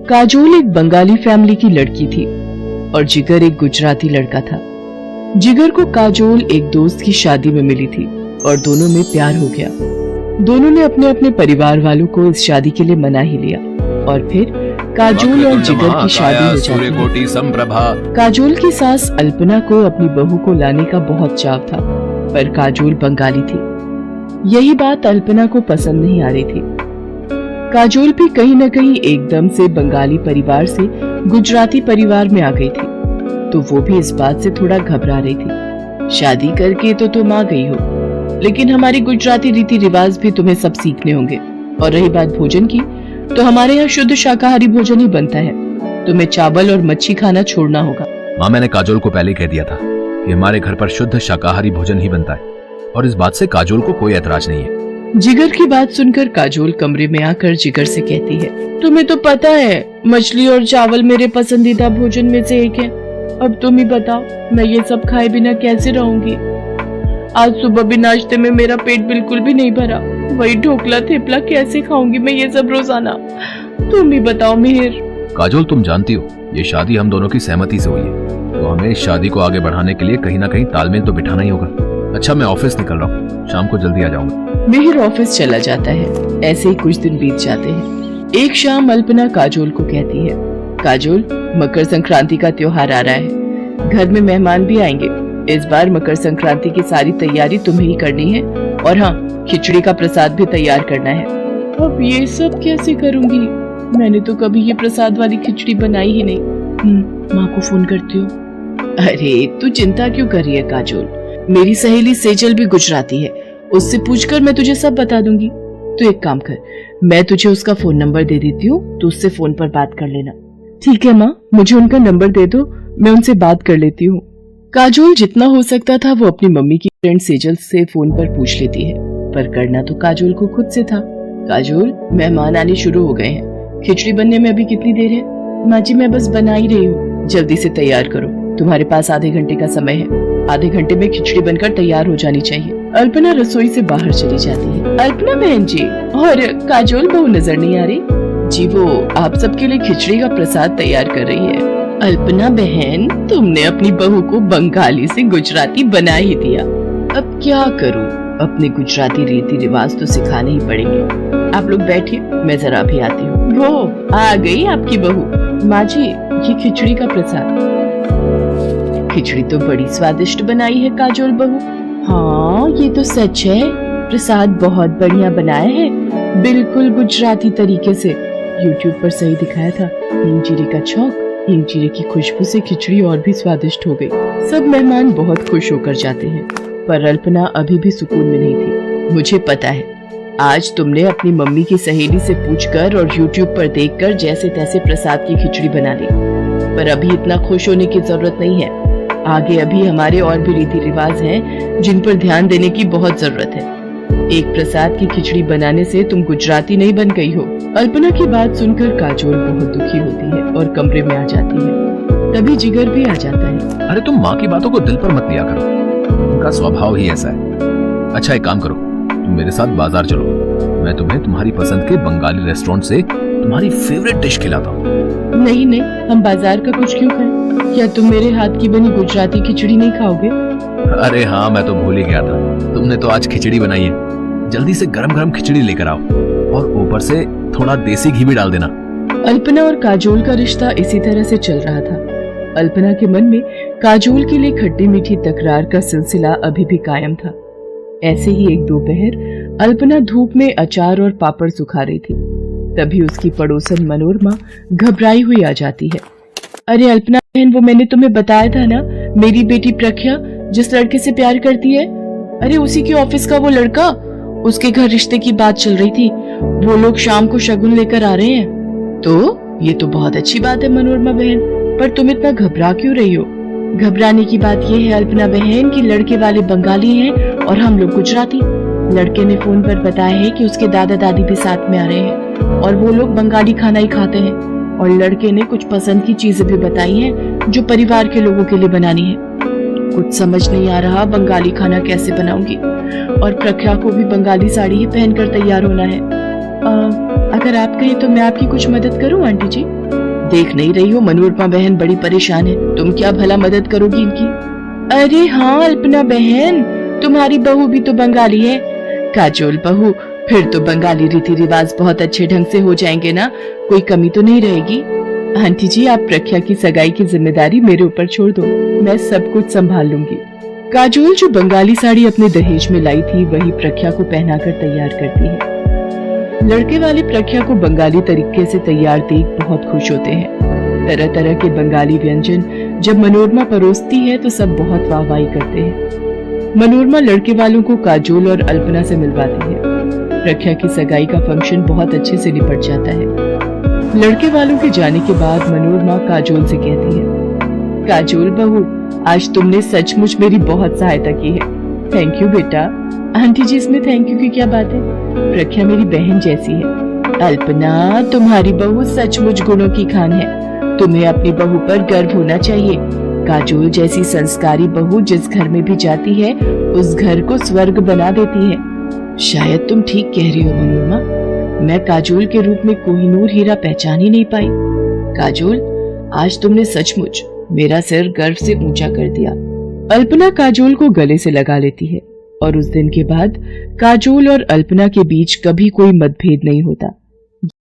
काजोल एक बंगाली फैमिली की लड़की थी और जिगर एक गुजराती लड़का था। जिगर को काजोल एक दोस्त की शादी में मिली थी और दोनों में प्यार हो गया। दोनों ने अपने अपने परिवार वालों को इस शादी के लिए मना ही लिया और फिर काजोल और जिगर की शादी हो जाती है। काजोल की सास अल्पना को अपनी बहू को लाने का बहुत चाव था, पर काजोल बंगाली थी। यही बात अल्पना को पसंद नहीं आ रही थी। काजोल भी कहीं न कहीं एकदम से बंगाली परिवार से गुजराती परिवार में आ गई थी, तो वो भी इस बात से थोड़ा घबरा रही थी। शादी करके तो तुम आ गई हो, लेकिन हमारे गुजराती रीति रिवाज भी तुम्हें सब सीखने होंगे। और रही बात भोजन की, तो हमारे यहाँ शुद्ध शाकाहारी भोजन ही बनता है। तुम्हें चावल और मच्छी खाना छोड़ना होगा। माँ, मैंने काजोल को पहले कह दिया था कि हमारे घर पर शुद्ध शाकाहारी भोजन ही बनता है और इस बात से काजोल को कोई ऐतराज नहीं है। जिगर की बात सुनकर काजोल कमरे में आकर जिगर से कहती है, तुम्हें तो पता है मछली और चावल मेरे पसंदीदा भोजन में से एक है। अब तुम ही बताओ, मैं ये सब खाए बिना कैसे रहूंगी? आज सुबह भी नाश्ते में मेरा पेट बिल्कुल भी नहीं भरा। वही ढोकला थेपला कैसे खाऊंगी मैं ये सब रोजाना? तुम ही बताओ मिहिर। काजोल, तुम जानती हो ये शादी हम दोनों की सहमति से हुई है, तो हमें इस शादी को आगे बढ़ाने के लिए कहीं ना कहीं तालमेल तो बिठाना ही होगा। अच्छा, मैं ऑफिस निकल रहा हूँ, शाम को जल्दी आ जाऊंगा। मिहिर ऑफिस चला जाता है। ऐसे ही कुछ दिन बीत जाते हैं। एक शाम अल्पना काजोल को कहती है, काजोल, मकर संक्रांति का त्योहार आ रहा है, घर में मेहमान भी आएंगे। इस बार मकर संक्रांति की सारी तैयारी तुम्हें ही करनी है और हाँ, खिचड़ी का प्रसाद भी तैयार करना है। अब ये सब कैसे करूंगी? मैंने तो कभी ये प्रसाद वाली खिचड़ी बनाई ही नहीं। माँ को फोन करती हूँ। अरे तू चिंता क्यों कर रही है काजोल? मेरी सहेली सेजल भी गुजराती है, उससे पूछकर मैं तुझे सब बता दूंगी। तो एक काम कर, मैं तुझे उसका फोन नंबर दे देती हूँ, तो उससे फोन पर बात कर लेना। ठीक है माँ, मुझे उनका नंबर दे दो, मैं उनसे बात कर लेती हूँ। काजोल जितना हो सकता था वो अपनी मम्मी की फ्रेंड सेजल से फोन पर पूछ लेती है, पर करना तो काजोल को खुद से था। काजोल, मेहमान आने शुरू हो गए हैं, खिचड़ी बनने में अभी कितनी देर है? माँ जी, मैं बस बना ही रही हूँ, जल्दी से तैयार करो, तुम्हारे पास आधे घंटे का समय है। आधे घंटे में खिचड़ी बनकर तैयार हो जानी चाहिए। अल्पना रसोई से बाहर चली जाती है। अल्पना बहन जी, और काजोल बहू नजर नहीं आ रही जी? वो आप सबके लिए खिचड़ी का प्रसाद तैयार कर रही है। अल्पना बहन, तुमने अपनी बहू को बंगाली से गुजराती बना ही दिया। अब क्या करूं, अपने गुजराती रीति रिवाज तो सिखाने ही पड़ेंगे। आप लोग बैठिए, मैं जरा अभी आती हूँ। वो आ गई आपकी बहू। माँ जी, ये खिचड़ी का प्रसाद। खिचड़ी तो बड़ी स्वादिष्ट बनाई है काजोल बहू। हाँ, ये तो सच है, प्रसाद बहुत बढ़िया बनाया है, बिल्कुल गुजराती तरीके से। YouTube पर सही दिखाया था। हींग जीरे का छौंक, हींग जीरे की खुशबू से खिचड़ी और भी स्वादिष्ट हो गई। सब मेहमान बहुत खुश होकर जाते हैं, पर अल्पना अभी भी सुकून में नहीं थी। मुझे पता है, आज तुमने अपनी मम्मी की सहेली से पूछकर और YouTube पर देखकर जैसे तैसे प्रसाद की खिचड़ी बना ली, पर अभी इतना खुश होने की जरूरत नहीं है। आगे अभी हमारे और भी रीति रिवाज हैं जिन पर ध्यान देने की बहुत जरूरत है। एक प्रसाद की खिचड़ी बनाने से तुम गुजराती नहीं बन गई हो। अल्पना की बात सुनकर काजोल बहुत दुखी होती है और कमरे में आ जाती है। तभी जिगर भी आ जाता है। अरे तुम माँ की बातों को दिल पर मत लिया करो, उनका स्वभाव ही ऐसा है। अच्छा, एक काम करो, तुम मेरे साथ बाजार चलो, मैं तुम्हें तुम्हारी पसंद के बंगाली रेस्टोरेंट से तुम्हारी फेवरेट डिश खिलाता हूँ। नहीं नहीं, हम बाजार का कुछ क्यों करें? क्या तुम मेरे हाथ की बनी गुजराती खिचड़ी नहीं खाओगे? अरे हाँ, मैं तो भूल ही गया था, तुमने तो आज खिचड़ी बनाई है। जल्दी से गरम गरम खिचड़ी लेकर आओ और ऊपर से थोड़ा देसी घी भी डाल देना। अल्पना और काजोल का रिश्ता इसी तरह से चल रहा था। अल्पना के मन में काजोल के लिए खट्टी मीठी तकरार का सिलसिला अभी भी कायम था। ऐसे ही एक दोपहर अल्पना धूप में अचार और पापड़ सुखा रही थी। तभी उसकी पड़ोसन मनोरमा घबराई हुई आ जाती है। अरे अल्पना बहन, वो मैंने तुम्हें बताया था ना, मेरी बेटी प्रख्या जिस लड़के से प्यार करती है, अरे उसी के ऑफिस का वो लड़का, उसके घर रिश्ते की बात चल रही थी। वो लोग शाम को शगुन लेकर आ रहे हैं। तो ये तो बहुत अच्छी बात है मनोरमा बहन, पर तुम इतना घबरा क्यों रही हो? घबराने की बात ये है अल्पना बहन कि लड़के वाले बंगाली हैं और हम लोग गुजराती। लड़के ने फोन पर बताया है कि उसके दादा दादी भी साथ में आ रहे हैं और वो लोग बंगाली खाना ही खाते हैं। और लड़के ने कुछ पसंद की चीजें भी बताई हैं जो परिवार के लोगों के लिए बनानी है। कुछ समझ नहीं आ रहा बंगाली खाना कैसे बनाऊंगी, और प्रख्या को भी बंगाली साड़ी ही पहनकर तैयार होना है। अगर आप कहें तो मैं आपकी कुछ मदद करूं आंटी जी। देख नहीं रही हो मनोरमा बहन बड़ी परेशान है, तुम क्या भला मदद करोगी इनकी। अरे हाँ अल्पना बहन, तुम्हारी बहू भी तो बंगाली है। काजोल बहू, फिर तो बंगाली रीति रिवाज बहुत अच्छे ढंग से हो जाएंगे ना, कोई कमी तो नहीं रहेगी। आंटी जी आप प्रख्या की सगाई की जिम्मेदारी मेरे ऊपर छोड़ दो, मैं सब कुछ संभाल लूंगी। काजोल जो बंगाली साड़ी अपने दहेज में लाई थी वही प्रख्या को पहनाकर तैयार करती है। लड़के वाले प्रख्या को बंगाली तरीके से तैयार देख बहुत खुश होते हैं। तरह तरह के बंगाली व्यंजन जब मनोरमा परोसती है तो सब बहुत वाहवाही करते हैं। मनोरमा लड़के वालों को काजोल और अल्पना से मिलवाती है। प्रख्या की सगाई का फंक्शन बहुत अच्छे से निपट जाता है। लड़के वालों के जाने के बाद मनोरमा काजोल से कहती है, काजोल बहू आज तुमने सचमुच मेरी बहुत सहायता की है। थैंक यू बेटा। आंटी जी इसमें थैंक यू की क्या बात है, प्रख्या मेरी बहन जैसी है। अल्पना तुम्हारी बहू सचमुच गुणों की खान है, तुम्हें अपनी बहू पर गर्व होना चाहिए। काजोल जैसी संस्कारी बहू जिस घर में भी जाती है उस घर को स्वर्ग बना देती है। शायद तुम ठीक कह रही हो मनोरमा, मैं काजोल के रूप में कोहिनूर हीरा पहचान ही नहीं पाई। काजोल आज तुमने सचमुच मेरा सिर गर्व से ऊंचा कर दिया। अल्पना काजोल को गले से लगा लेती है और उस दिन के बाद काजोल और अल्पना के बीच कभी कोई मतभेद नहीं होता।